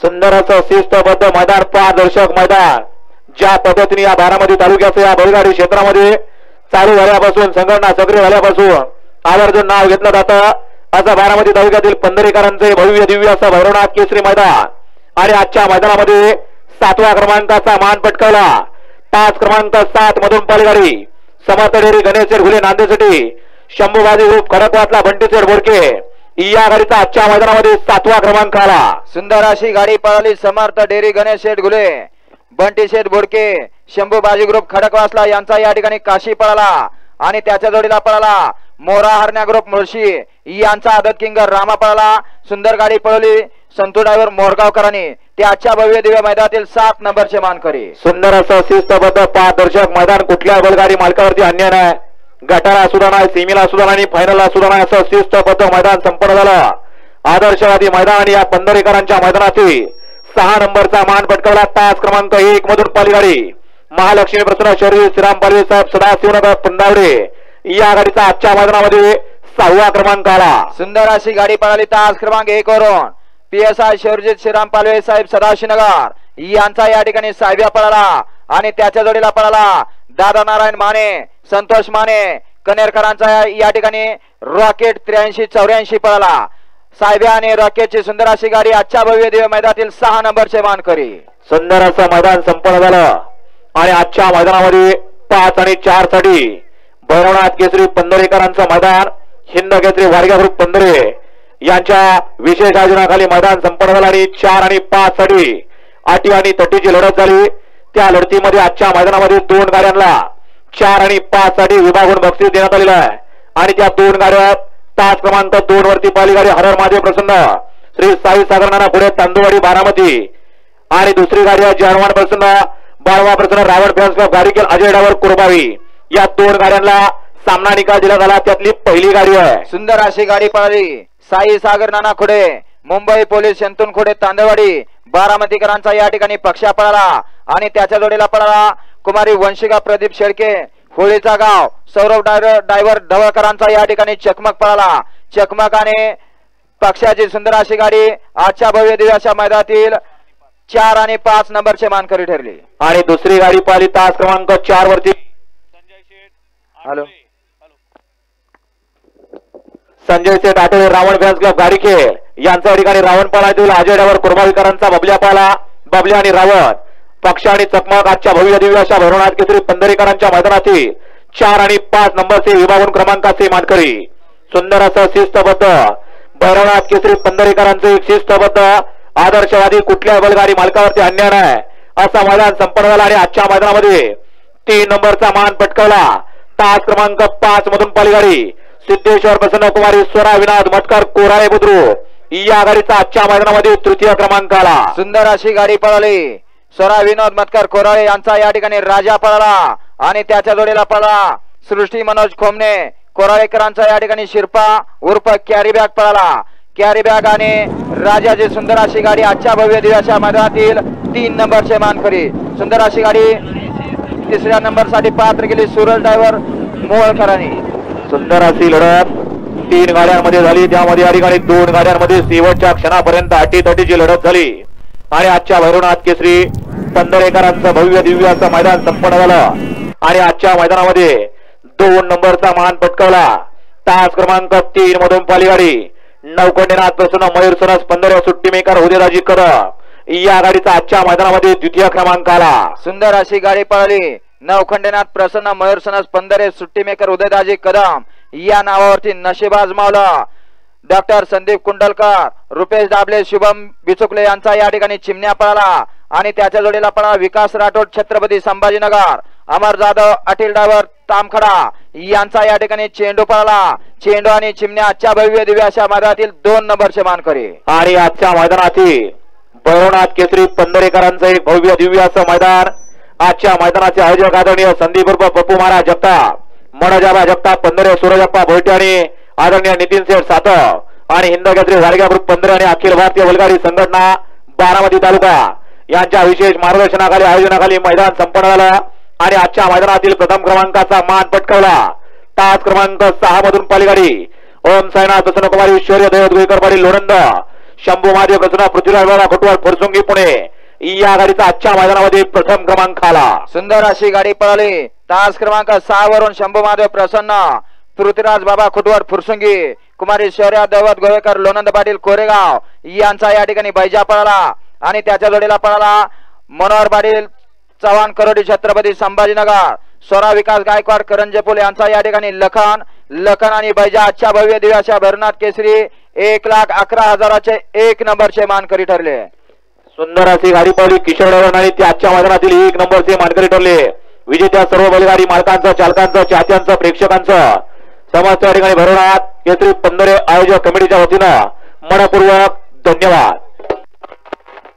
सुंदर असं शिस्तबद्ध मैदान, पारदर्शक मैदान. ज्या पद्धतीने या बारामती तालुक्याच्या या बैलगाडी क्षेत्रामध्ये चालू झाल्यापासून, संघटना सक्रिय झाल्यापासून आवर्जून नाव घेतलं जातं असं बारामती तालुक्यातील पंधरेकरांचे भव्य दिव्य असं भैरवनाथ केसरी मैदान. आणि आजच्या मैदानामध्ये 7व्या क्रमांकाचा मान पटकावला. 5 क्रमांक 7 मधून बैलगाडी समर्थ डेअरी गणेश घुले नांदेडसाठी, शंभूबाजी ग्रुप खडकवासला बंटीसेठ बोडके या गाडीचा आजच्या मैदानामध्ये 7वा क्रमांक आला. सुंदर अशी गाडी पळाली. समर्थ डेअरी गणेश घुले बंटीसेठ बोडके शंभूबाजी ग्रुप खडकवासला यांचा या ठिकाणी काशी पळाला. आणि त्याच्या जोडीला पळाला मोरा हरण्या ग्रुप मुळशी यांचा आदत किंगर रामा पळाला. सुंदर गाडी पळवली संतू ड्रायव्हर मोरगावकरांनी. ते आजच्या भव्य दिव्य मैदानातील 7 नंबरचे मानकरी. सुंदर असं शिस्तबद्ध पारदर्शक मैदान. कुठल्या बैलगाडी मालकावरती अन्याय नाही. गटाला सुद्धा नाही, सीमेला सुद्धा नाही, फायनलला सुद्धा नाही असं शिस्तबद्ध मैदान संपन्न झालं. आदर्शवादी मैदान. आणि या पंधरेकरांच्या मैदानातील 6 नंबरचा मान पटकावला. 5 क्रमांक 1 मधून पालगाडी महालक्ष्मी प्रसन्न शौर्य श्रीराम पालवे साहेब सदाशिवनगर पंधावडे या गाडीचा आजच्या मैदानामध्ये 6वा क्रमांक आला. सुंदर अशी गाडी पळाली. तास क्रमांक 1 वरून PSI शौर्यजित श्रीराम पालवे साहेब सदाशिवनगर यांचा या ठिकाणी 6व्या पळाला. आणि त्याच्या जोडीला पळाला दादा नारायण माने, संतोष माने कनेरकरांचा या ठिकाणी रॉकेट 83-84 पळाला. 6व्या आणि रॉकेटची सुंदर अशी गाडी आजच्या भव्य दिव्य मैदानातील 6 नंबरचे मानकरी. सुंदर असं मैदान संपन्न झालं. आणि आजच्या मैदानामध्ये 5 आणि 4 साठी भैरवनाथ केसरी पंधरेकरांचं मैदान, हिंद केसरी वारग्या ग्रुप पंधरे यांच्या विशेष आयोजनाखाली मैदान संपन्न झालं. आणि 4 आणि 5 साठी आटी आणि तटीची लढत झाली. त्या लढतीमध्ये आजच्या मैदानामध्ये 2 गाड्यांना 4 आणि 5 साठी विभागून बक्षीस देण्यात आलेलं आहे. आणि त्या 2 गाड्या 5 क्रमांक 2 वरती पहिली गाडी हरर महादेव प्रसन्न श्री साई सागर नाना पुढे तांदूळवाडी बारामती. आणि दुसरी गाडी आहे जर्मन प्रसन्न बाळवा प्रसन्न रावण फॅन्स क्लब गाडीकेल अजय डावर कुरबावी. या 2 गाड्यांना सामना निकाल दिला झाला. त्यातली पहिली गाडी आहे. सुंदर अशी गाडी पळाली. साई सागर नाना खुडे मुंबई पोलीस शंतून खुडे तांदळवाडी बारामतीकरांचा या ठिकाणी पक्षा पळाला. आणि त्याच्या जोडीला पळाला कुमारी वंशिका प्रदीप शेळके होळीचा गाव सौरभ ड्रायव्हर ढवळकरांचा या ठिकाणी चकमक पळाला. चकमकाने पक्षाची सुंदर अशी गाडी आजच्या भव्य दिव्याच्या मैदानातील 4 आणि 5 नंबरचे मानकरी ठरली. आणि दुसरी गाडी पाहिली तास क्रमांक 4 वरती संजय सेठ आठवले रावण फॅन्स क्लब गाडीखेल यांच्या ठिकाणी रावण पाळातील अजय डावर कुरबावीकरांचा बबल्या पाला. बबल्या आणि रावण पक्ष आणि चकमक आजच्या भव्य दिव्य अशा भैरवनाथ केसरी पंधरेकरांच्या मैदानातील 4 आणि 5 नंबरचे विभागून क्रमांकाचे मानकरी. सुंदर असं शिस्तबद्ध भैरवनाथ केसरी पंधरेकरांचे एक शिस्तबद्ध आदर्शवादी कुठल्या बैलगाडी मालकावरती अन्याय नाही असा मैदान संपन्न झाला. आणि आजच्या मैदानामध्ये 3 नंबरचा मान पटकावला. तास क्रमांक 5 मधून पालगाडी सिद्धेश्वर प्रसन्न कुमारी स्वरा विनाद मटकर कोराळे बुद्रुक या गाडीचा आजच्या मैदानामध्ये 3य क्रमांक आला. सुंदर अशी गाडी पळाली. स्वरा विनोद मटकर कोराळे यांचा या ठिकाणी राजा पळाला. आणि त्याच्या जोडीला पळाला सृष्टी मनोज खोमने कोराळेकरांचा या ठिकाणी शिरपा उर्फ कॅरीबॅग पळाला. कॅरीबॅग आणि राजाची सुंदर अशी गाडी आजच्या भव्य दिव्याच्या मैदानातील 3 नंबरचे मानकरी. सुंदर अशी गाडी 3ऱ्या नंबरसाठी पात्र केली सूरज ड्रायव्हर मोहोळकरांनी. सुंदर अशी लढत 3 गाड्यांमध्ये झाली. त्यामध्ये या ठिकाणी 2 गाड्यांमध्ये शेवटच्या क्षणापर्यंत अटीतटीची लढत झाली. आणि आजच्या भैरवनाथ केसरी पंधरेकरांचं भव्य दिव्य असं मैदान संपन्न झालं. आणि आजच्या मैदानामध्ये 2 नंबरचा मान पटकावला. तास क्रमांक 3 मधून पालीगाडी नवखंडेनाथ प्रसन्न मयूर सनस पंधरे सुट्टी मेकर उदयदाजी कदम या गाडीचा आजच्या मैदानामध्ये 2य क्रमांक आला. सुंदर अशी गाडी पळाली. नवखंडेनाथ प्रसन्न मयूर सनस पंधरे सुट्टी मेकर उदयदाजी कदम या नावावरती नशीब आजमावलं. डॉक्टर संदीप कुंडलकर रुपेश दाबले शुभम बिचुकले यांचा या ठिकाणी चिमण्या पळाला. आणि त्याच्या जोडीला पळाला विकास राठोड छत्रपती संभाजीनगर अमर जाधव अटील ड्रायव्हर तामखडा यांचा या ठिकाणी चेंडू पळाला. चेंडू आणि चिमण्या आजच्या भव्य दिव्य अशा मैदानातील 2 नंबरचे मानकरी. आणि आजच्या मैदानातील भैरवनाथ केसरी पंधरेकरांचं एक भव्य दिव्य असं मैदान. आजच्या मैदानाचे आयोजक आदरणीय संदीप उर्फ पप्पू महाराज जगताप, मनोजाबा जगताप पंधरे, सूरजप्पा भोईटे आणि आदरणीय नितीन सेठ सातव आणि हिंद केसरी वारग्या ग्रुप पंधरे आणि अखिल भारतीय बैलगाडी संघटना बारामती तालुका यांच्या विशेष मार्गदर्शनाखाली आयोजनाखाली मैदान संपन्न झालं. आणि आजच्या मैदानातील प्रथम क्रमांकाचा मान पटकावला. तास क्रमांक 6 मधून पालीगाडी ओम साईनाथ प्रसन्न कुमारी ईश्वरीय दैवत गुईकर पाटील लोणंद शंभू महादेव कसना पृथ्वीराज बाबा खटवाळ फुरसुंगी पुणे या गाडीचा आजच्या मैदानामध्ये प्रथम क्रमांक आला. सुंदर अशी गाडी पळाली. तास क्रमांक 6 वरून शंभू महादेव प्रसन्न पृथ्वीराज बाबा खुटवड फुरसुंगी कुमारी शौर्या दैवत गोवेकर लोनंद पाटील कोरेगाव यांचा या ठिकाणी बैजा पळाला आणि त्याच्या जोडीला पळाला मनोहर पाटील चव्हाण करोडी छत्रपती संभाजीनगर स्वरा विकास गायकवाड करंजेपूल यांचा या ठिकाणी लखन आणि बैजा आजच्या भव्य दिवसाच्या भरनाथ केसरी 1,11,000चे 1 नंबरचे मानकरी ठरले. सुंदर अशी गाडी पळली किशोर ड्रायव्हर आणि ते आजच्या मैदानातील 1 नंबरचे मानकरी ठरले. विजेत्या सर्व बैलगाडी मालकांचं चालकांचं चाहत्यांचं प्रेक्षकांचं समस्त या ठिकाणी भरवण्यात केसरी पंधरे आयोजक कमिटीच्या वतीनं मनपूर्वक धन्यवाद.